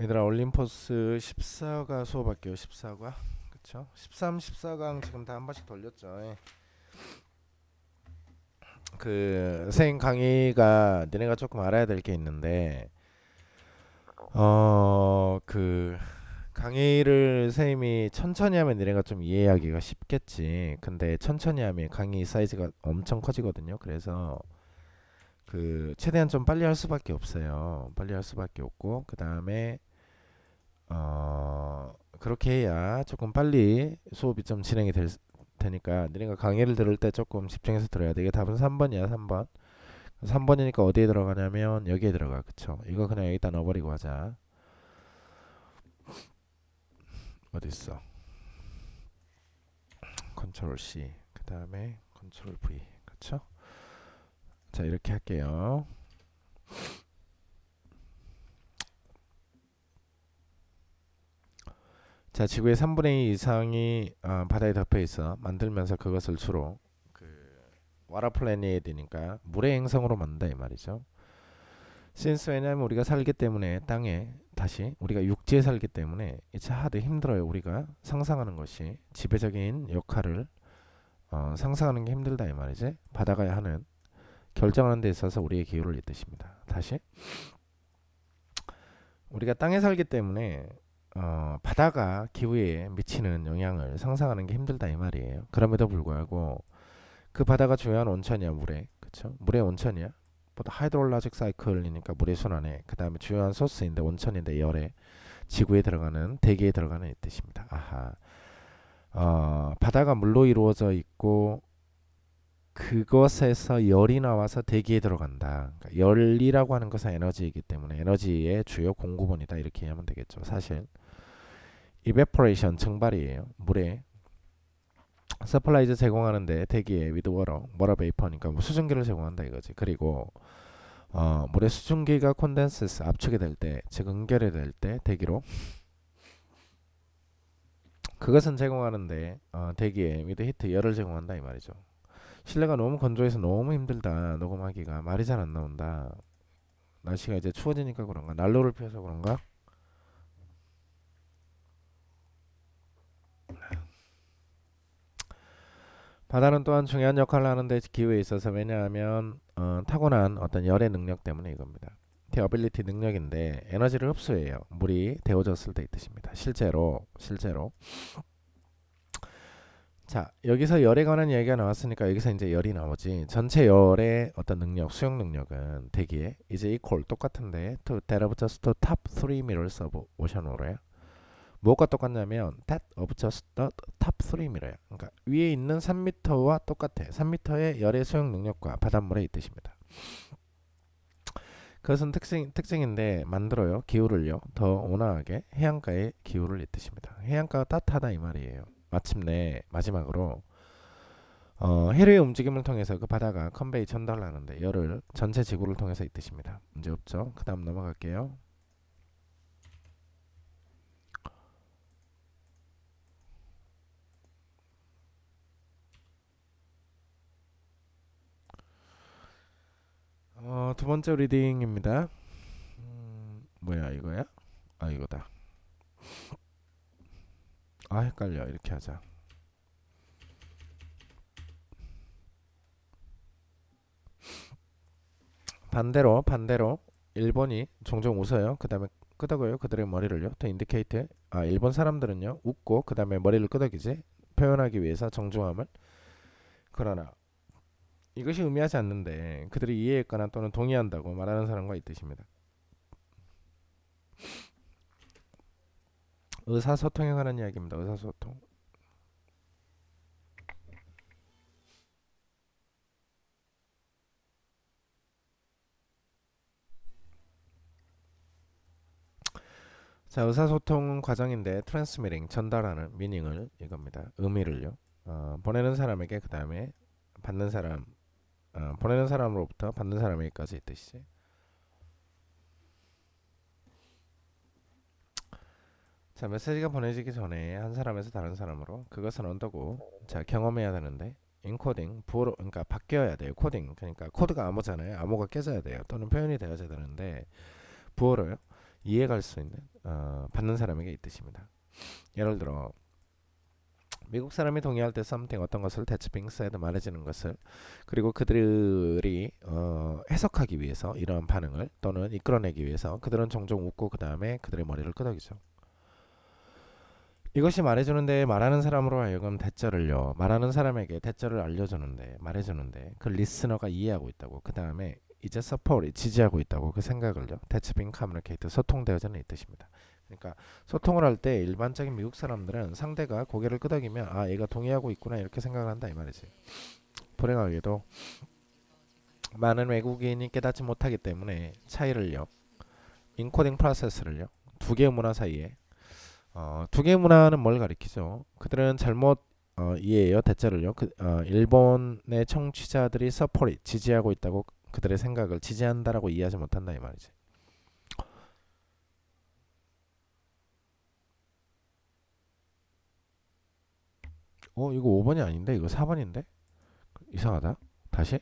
얘들아 올림포스 14가 수업할게요. 14가 그쵸? 13, 14강 지금 다 한 번씩 돌렸죠. 예. 그 선생님 강의가 너네가 조금 알아야 될 게 있는데 그 강의를 선생님이 천천히 하면 너네가 좀 이해하기가 쉽겠지. 근데 천천히 하면 강의 사이즈가 엄청 커지거든요. 그래서 그 최대한 좀 빨리 할 수밖에 없어요. 빨리 할 수밖에 없고 그 다음에 그렇게 해야 조금 빨리 수업이 좀 진행이 될 테니까 너네가 강의를 들을 때 조금 집중해서 들어야 돼. 이게 답은 3번이야. 3번. 3번이니까 어디에 들어가냐면 여기에 들어가. 그쵸? 이거 그냥 여기다 넣어버리고 하자. 어디 있어? 컨트롤 C 그 다음에 컨트롤 V. 그쵸? 자 이렇게 할게요. 자 지구의 3분의 2 이상이 바다에 덮여 있어. 만들면서 그것을 주로 그 와라 플래닛이니까 물의 행성으로 만든다 이 말이죠. since 왜냐하면 우리가 살기 때문에 땅에 다시 우리가 육지에 살기 때문에 이제 하도 힘들어요. 우리가 상상하는 것이 지배적인 역할을 상상하는 게 힘들다 이 말이지. 바다가 하는 결정하는 데 있어서 우리의 기호를 잇듯입니다. 다시 우리가 땅에 살기 때문에 바다가 기후에 미치는 영향을 상상하는 게 힘들다 이 말이에요. 그럼에도 불구하고 그 바다가 중요한 온천이야. 물에 그쵸? 물의 온천이야. 보다 하이드롤라직 사이클이니까 물의 순환에 그 다음에 중요한 소스인데 온천인데 열에 지구에 들어가는 대기에 들어가는 이 뜻입니다. 아하. 바다가 물로 이루어져 있고 그것에서 열이 나와서 대기에 들어간다. 그러니까 열이라고 하는 것은 에너지이기 때문에 에너지의 주요 공급원이다 이렇게 이해하면 되겠죠. 사실 evaporation 증발이에요. 물에 서플라이즈 제공하는데 대기에 with water 베이퍼니까 뭐 수증기를 제공한다 이거지. 그리고 물의 수증기가 콘덴서스 압축이 될 때, 즉 응결이 될 때 대기로 그것은 제공하는데 대기에 with 히트 열을 제공한다 이 말이죠. 실내가 너무 건조해서 너무 힘들다 녹음하기가 말이 잘 안 나온다. 날씨가 이제 추워지니까 그런가 난로를 피워서 그런가. 바다는 또한 중요한 역할을 하는데 기후에 있어서 왜냐하면 타고난 어떤 열의 능력 때문에 이겁니다. The ability 능력인데 에너지를 흡수해요. 물이 데워졌을 때 이 뜻입니다. 실제로 자 여기서 열에 관한 이야기가 나왔으니까 여기서 이제 열이 나오지. 전체 열의 어떤 능력 수용 능력은 대기에 이제 equal 똑같은데 to that of just the top 3 meters of ocean water야. 무엇과 똑같냐면 that of just the top 3 meter야. 그러니까 위에 있는 3m와 똑같아. 3m의 열의 수용 능력과 바닷물의 이 뜻입니다. 그것은 특징인데 만들어요. 기후를요. 더 온화하게 해안가의 기후를 이 뜻입니다. 해안가가 따뜻하다 이 말이에요. 마침내 마지막으로 해류의 움직임을 통해서 그 바다가 컨베이 전달하는데 열을 전체 지구를 통해서 이 뜻입니다. 문제 없죠? 그 다음 넘어갈게요. 두 번째 리딩입니다. 뭐야 이거야? 아 이거다. 아 헷갈려. 이렇게 하자. 반대로 1번이 종종 웃어요. 그 다음에 끄덕여요. 그들의 머리를요. 더 인디케이트. 일본 사람들은요 웃고 그 다음에 머리를 끄덕이지. 표현하기 위해서 정중함을. 그러나 이것이 의미하지 않는데 그들이 이해했거나 또는 동의한다고 말하는 사람과 이 뜻입니다. 의사소통에 관한 이야기입니다. 의사소통. 자, 의사소통 과정인데 트랜스미팅 전달하는 미닝을 이겁니다. 의미를요. 보내는 사람에게 그 다음에 받는 사람 보내는 사람으로부터 받는 사람에게까지 이 뜻이지. 자, 메시지가 보내지기 전에 한 사람에서 다른 사람으로 그것은 언더고 자 경험해야 되는데 인코딩 부호로 그러니까 바뀌어야 돼요. 코딩 그러니까 코드가 암호잖아요. 암호가 깨져야 돼요. 또는 표현이 되어야 되는데 부호로요. 이해갈 수 있는 받는 사람에게 이 뜻입니다. 예를 들어 미국 사람이 동의할 때 something 어떤 것을 that's being said 말해지는 것을 그리고 그들이 해석하기 위해서 이러한 반응을 또는 이끌어내기 위해서 그들은 종종 웃고 그 다음에 그들의 머리를 끄덕이죠. 이것이 말해주는데 말하는 사람으로 하여금 대절을요 말하는 사람에게 대절을 알려주는데 말해주는데 그 리스너가 이해하고 있다고 그 다음에 이제 서포트 지지하고 있다고 그 생각을요 that's being communicated 소통되어지는 이 뜻입니다. 그러니까 소통을 할 때 일반적인 미국 사람들은 상대가 고개를 끄덕이면 아 얘가 동의하고 있구나 이렇게 생각을 한다 이 말이지. 불행하게도 많은 외국인이 깨닫지 못하기 때문에 차이를요 인코딩 프로세스를요 두 개의 문화 사이에 두 개의 문화는 뭘 가리키죠? 그들은 잘못 이해해요 대자를요 일본의 청취자들이 서포트 지지하고 있다고 그들의 생각을 지지한다라고 이해하지 못한다 이 말이지. 이거 5번이 아닌데 이거 4번인데 이상하다. 다시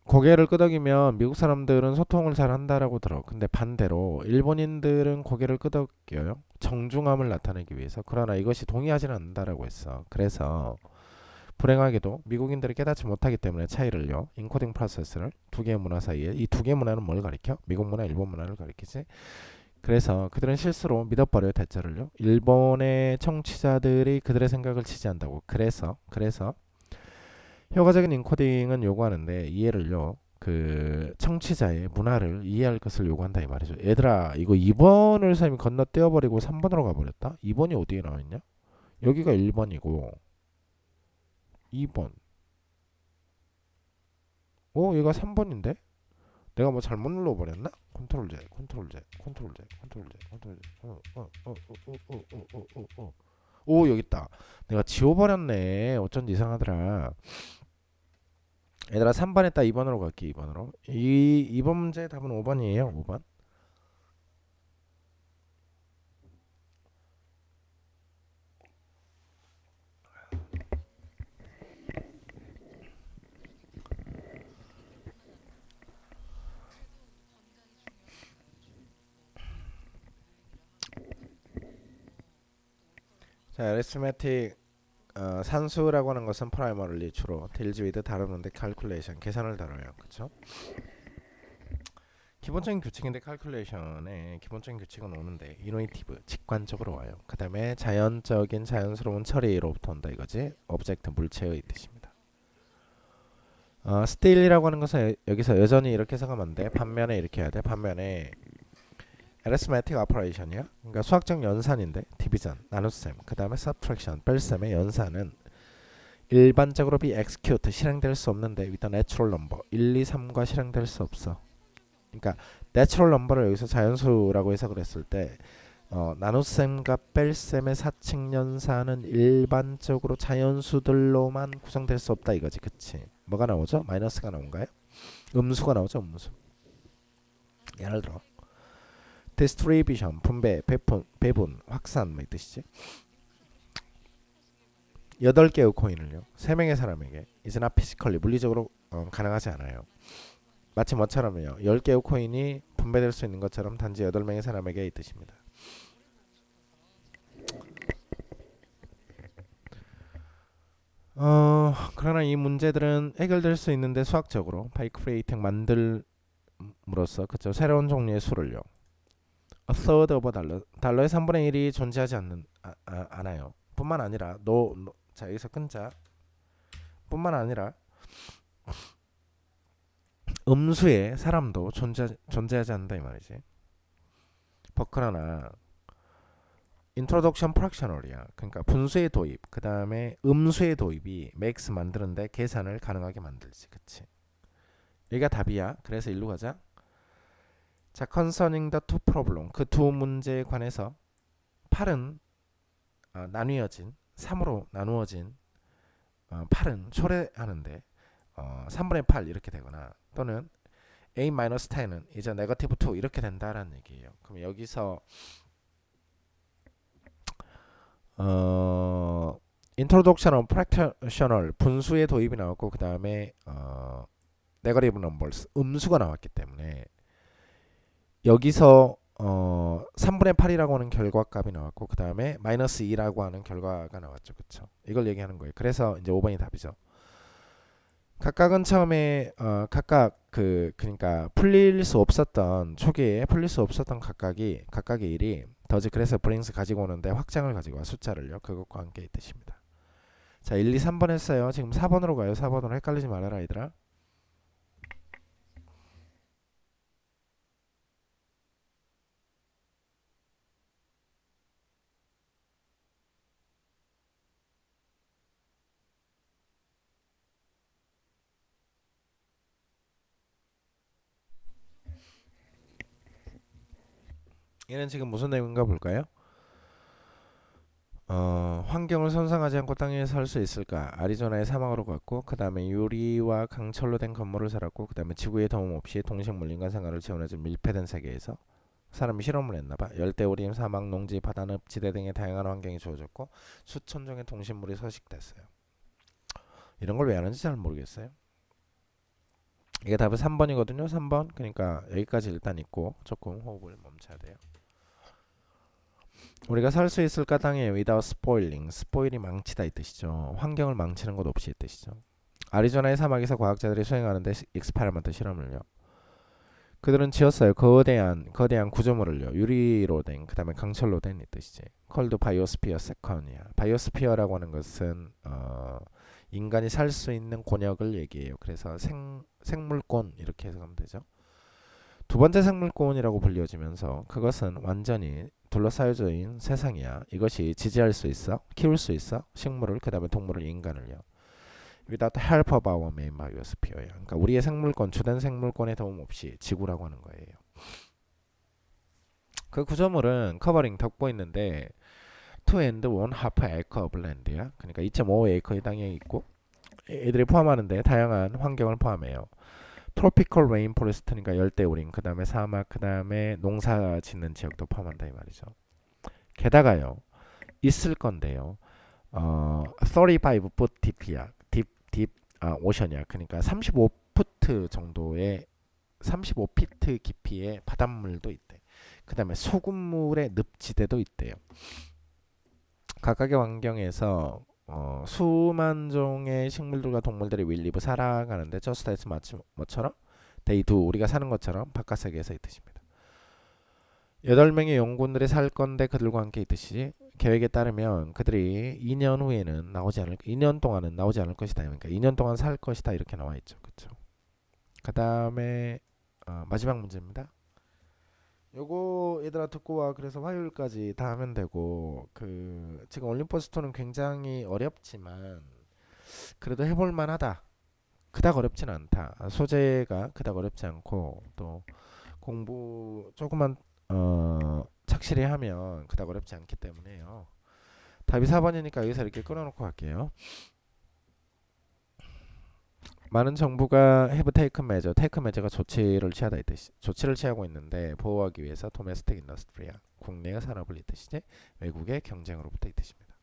고개를 끄덕이면 미국 사람들은 소통을 잘 한다라고 들어. 근데 반대로 일본인들은 고개를 끄덕여요. 정중함을 나타내기 위해서. 그러나 이것이 동의하지는 않는다라고 했어. 그래서 불행하게도 미국인들이 깨닫지 못하기 때문에 차이를요. 인코딩 프로세스를 두 개의 문화 사이에 이 두 개의 문화는 뭘 가리켜? 미국 문화, 일본 문화를 가리키지. 그래서 그들은 실수로 믿어버려요 대자를요. 일본의 청취자들이 그들의 생각을 지지한다고. 그래서 효과적인 인코딩은 요구하는데 이해를요 그 청취자의 문화를 이해할 것을 요구한다 이 말이죠. 얘들아 이거 2번을 선생님이 건너뛰어버리고 3번으로 가버렸다. 2번이 어디에 나와있냐? 여기가 1번이고 2번 얘가 3번인데? 내가 뭐 잘못 눌러버렸나? 컨트롤 Z 컨트롤 Z 컨트롤 Z 컨트롤 Z 컨트롤 Z 오 여기 있다. 내가 지워버렸네. 어쩐지 이상하더라. 얘들아 3번 했다 2번으로 갈게. 2번으로 2번 문제 답은 5번이에요. 5번. 자 arithmetic 산수라고 하는 것은 primarily 주로 deals with 다루는데 calculation 계산을 다뤄요. 그쵸? 기본적인 규칙인데 calculation의 기본적인 규칙은 오는데 intuitive 직관적으로 와요. 그 다음에 자연적인 자연스러운 처리로부터 온다 이거지. object 물체의 뜻입니다. still이라고 하는 것은 여기서 여전히 이렇게 해석하면 안 돼. 반면에 이렇게 해야 돼. 반면에 arithmetic operation이야. 그러니까 수학적 연산인데 division 나눗셈 그 다음에 subtraction 뺄셈의 연산은 일반적으로 be execute 실행될 수 없는데 with a natural number 1, 2, 3과 실행될 수 없어. 그러니까 natural number를 여기서 자연수라고 해석을 했을 때 나눗셈과 뺄셈의 사칙 연산은 일반적으로 자연수들로만 구성될 수 없다 이거지. 그치? 뭐가 나오죠? 마이너스가 나온가요? 음수가 나오죠. 음수. 예를 들어 distribution 분배, 배분, 확산 뭐 이 뜻이지. 8개의 코인을요 3명의 사람에게 is not physically 물리적으로 가능하지 않아요. 마치 뭐처럼요 10개의 코인이 분배될 수 있는 것처럼 단지 8명의 사람에게 이 뜻입니다. 그러나 이 문제들은 해결될 수 있는데 수학적으로 by creating 만들므로써 그쵸 새로운 종류의 수를요 a third of a dollar 달러의 3분의 1이 존재하지 않아요. 뿐만 아니라 자 여기서 끊자. 뿐만 아니라 음수의 사람도 존재하지 않는다 이 말이지. 그러나 introduction fractional이야. 그러니까 분수의 도입 그 다음에 음수의 도입이 makes 만드는데 계산을 가능하게 만들지. 그치? 여기가 답이야. 그래서 일로 가자. 자 concerning the two problem 그 두 문제에 관해서 8은 나뉘어진 3으로 나누어진 8은 초래하는데 3분의 8 이렇게 되거나 또는 a-10은 이제 네거티브 2 이렇게 된다라는 얘기예요. 그럼 여기서 introduction of fractional 분수의 도입이 나왔고 그 다음에 negative numbers 음수가 나왔기 때문에 여기서 3분의 8이라고 하는 결과값이 나왔고 그 다음에 마이너스 2라고 하는 결과가 나왔죠. 그쵸? 이걸 얘기하는 거예요. 그래서 이제 5번이 답이죠. 각각은 처음에 각각 그러니까 풀릴 수 없었던 초기에 풀릴 수 없었던 각각의 일이 더즈 그래서 브링스 가지고 오는데 확장을 가지고 와 숫자를요. 그것과 함께 이 뜻입니다. 자 1, 2, 3번 했어요. 지금 4번으로 가요. 4번으로 헷갈리지 말아라 얘들아. 얘는 지금 무슨 내용인가 볼까요? 환경을 손상하지 않고 땅 위에 살 수 있을까? 아리조나의 사막으로 갔고 그 다음에 유리와 강철로 된 건물을 살았고 그 다음에 지구의 도움 없이 동식물 인간 생활을 지원해준 밀폐된 세계에서 사람이 실험을 했나봐. 열대우림, 사막, 농지, 바다, 늪지대 등의 다양한 환경이 주어졌고 수천 종의 동식물이 서식됐어요. 이런 걸 왜 하는지 잘 모르겠어요. 이게 답은 3번이거든요. 3번. 그러니까 여기까지 일단 있고 조금 호흡을 멈춰야 돼요. 우리가 살 수 있을까 땅에 without spoiling. 스포일이 망치다 이 뜻이죠. 환경을 망치는 것 없이 이 뜻이죠. 아리조나의 사막에서 과학자들이 수행하는데 익스페리먼트 실험을요. 그들은 지었어요. 거대한 구조물을요. 유리로 된, 그다음에 강철로 된 이 뜻이지. 콜드 바이오스피어 세컨이야. 바이오스피어라고 하는 것은 인간이 살 수 있는 곤역을 얘기해요. 그래서 생물권 이렇게 해석하면 되죠. 두 번째 생물권이라고 불려지면서 그것은 완전히 둘러싸여져 있는 세상이야. 이것이 지지할 수 있어, 키울 수 있어, 식물을 그다음에 동물을 인간을요. without help of our main biosphere야. 그러니까 우리의 생물권, 주된 생물권의 도움 없이 지구라고 하는 거예요. 그 구조물은 커버링 덮고 있는데 2 and 1 half acre of land야. 그러니까 2.5 에이커의 땅에 있고 애들이 포함하는데 다양한 환경을 포함해요. 트로피컬 레인포레스트니까 열대우림, 그 다음에 사막, 그 다음에 농사 짓는 지역도 포함한다 이 말이죠. 게다가요 있을 건데요. 35 foot deep이야. 오션이야. 그러니까 35푸트 정도의 35피트 깊이의 바닷물도 있대. 그 다음에 소금물의 늪지대도 있대요. 각각의 환경에서 수만 종의 식물들과 동물들이 윌리브 살아가는데 저스트 에스 마치 뭐처럼 데이 두 우리가 사는 것처럼 바깥 세계에서 이 뜻입니다. 8명의 연구원들이 살 건데 그들과 함께 이 뜻이지. 계획에 따르면 그들이 2년 후에는 나오지 않을 2년 동안은 나오지 않을 것이다. 그러니까 2년 동안 살 것이다 이렇게 나와 있죠. 그렇죠? 그다음에 마지막 문제입니다. 요거 얘들아 듣고 와. 그래서 화요일까지 다 하면 되고 지금 올림퍼스 2는 굉장히 어렵지만 그래도 해볼 만하다. 그닥 어렵진 않다. 소재가 그닥 어렵지 않고 또 공부 조금만 착실히 하면 그닥 어렵지 않기 때문에요. 답이 4번이니까 여기서 이렇게 끊어놓고 갈게요. 많은 정부가 have taken measure, take measure가 조치를 취하다 이 뜻이. 조치를 취하고 있는데 보호하기 위해서 domestic industry야. 국내의 산업을 이 뜻이지. 외국의 경쟁으로부터 이 뜻입니다.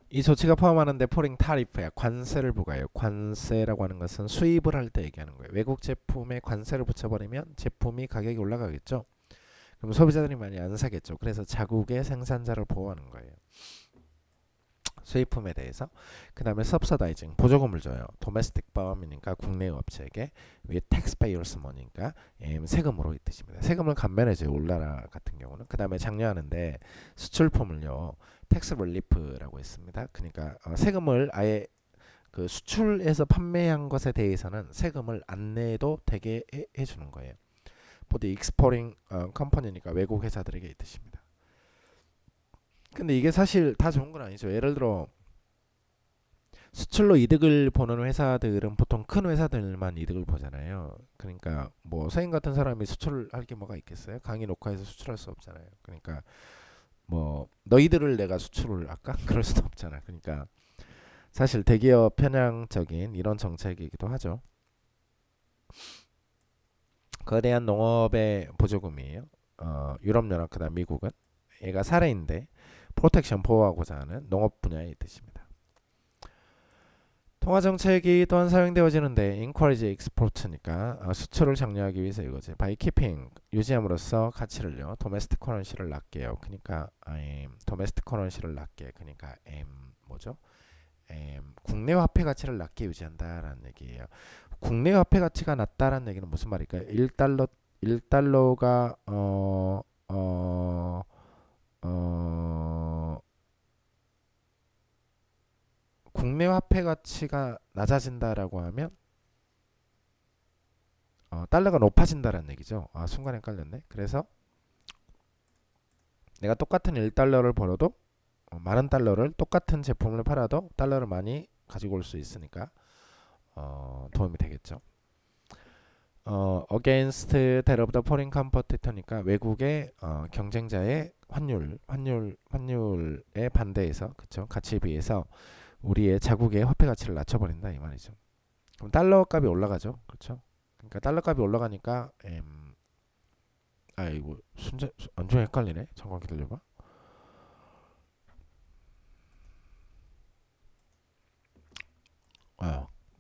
이 조치가 포함하는데 포링 타리프야. 관세를 부과해요. 관세라고 하는 것은 수입을 할 때 얘기하는 거예요. 외국 제품에 관세를 붙여버리면 제품이 가격이 올라가겠죠. 그럼 소비자들이 많이 안 사겠죠. 그래서 자국의 생산자를 보호하는 거예요. 수입품에 대해서. 그 다음에 subsidizing 보조금을 줘요. domestic firm이니까 국내 업체에게 with taxpayers money니까 세금으로 이 뜻입니다. 세금을 감면해줘요. 우리나라 같은 경우는. 그 다음에 장려하는데 수출품을요 tax relief라고 했습니다. 그러니까 세금을 아예 그 수출해서 판매한 것에 대해서는 세금을 안 내도 되게 해주는 거예요. 보드 익스포링 컴퍼니니까 외국 회사들에게 이 뜻입니다. 근데 이게 사실 다 좋은 건 아니죠. 예를 들어 수출로 이득을 보는 회사들은 보통 큰 회사들만 이득을 보잖아요. 그러니까 뭐 서인 같은 사람이 수출할 게 뭐가 있겠어요? 강의 녹화해서 수출할 수 없잖아요. 그러니까 뭐 너희들을 내가 수출을 할까? 그럴 수도 없잖아. 그러니까 사실 대기업 편향적인 이런 정책이기도 하죠. 거대한 농업의 보조금이에요. 유럽연합 그다음 미국은 얘가 사례인데 프로텍션 보호하고자 하는 농업 분야의 뜻입니다. 통화 정책이 또한 사용되어지는데 encourage export니까 수출을 장려하기 위해서 이거지. by keeping 유지함으로써 가치를요. domestic currency를 낮게요. 그러니까 domestic currency를 낮게. 그러니까 뭐죠? 국내 화폐 가치를 낮게 유지한다라는 얘기예요. 국내 화폐 가치가 낮다라는 얘기는 무슨 말일까요? 1달러가 어, 국내 화폐 가치가 낮아진다라고 하면 달러가 높아진다라는 얘기죠. 순간 헷갈렸네. 그래서 내가 똑같은 1달러를 벌어도 많은 달러를 똑같은 제품을 팔아도 달러를 많이 가지고 올 수 있으니까 도움이 되겠죠. against that of the foreign competitor니까 외국의 경쟁자의 환율에 반대해서 그쵸? 가치에 비해서 우리의 자국의 화폐 가치를 낮춰버린다 이 말이죠. 그럼 달러 값이 올라가죠, 그렇죠? 그러니까 달러 값이 올라가니까 이거 순전 완전 헷갈리네. 잠깐 기다려봐.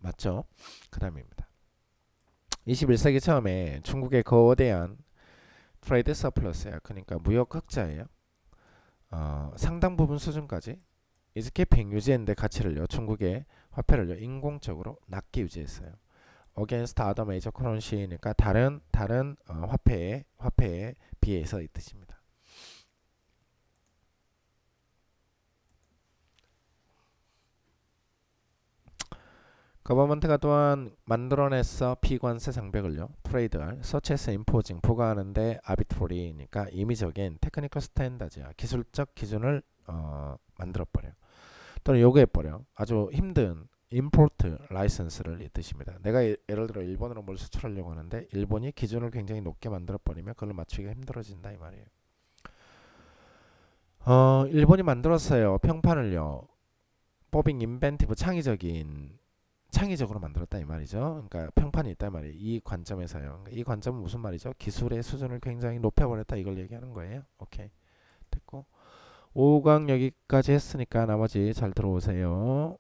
맞죠? 그 다음입니다. 21세기 처음에 중국의 거대한 트레이드 서플러스야. 그러니까 무역 흑자예요. 상당 부분 수준까지 이즈케핑 유지했는데 가치를요. 중국의 화폐를요. 인공적으로 낮게 유지했어요. against other major currency니까 다른 화폐에 비해서 이 뜻입니다. 거버먼트가 또한 만들어냈어 비관세 장벽을요. 트레이드할 such as imposing 부과하는데 arbitrary니까 임의적인 테크니컬 스탠다드야. 기술적 기준을 만들어버려. 또는 요구해버려. 아주 힘든 임포트 라이선스를 이 뜻입니다. 내가 예를 들어 일본으로 뭘 수출하려고 하는데 일본이 기준을 굉장히 높게 만들어버리면 그걸 맞추기가 힘들어진다 이 말이에요. 일본이 만들었어요. 평판을요. 법인 인벤티브 창의적으로 만들었다 이 말이죠. 그러니까 평판이 있다 이 말이에요. 이 관점에서요. 그러니까 이 관점은 무슨 말이죠? 기술의 수준을 굉장히 높여버렸다 이걸 얘기하는 거예요. 오케이 됐고 5강 여기까지 했으니까 나머지 잘 들어오세요.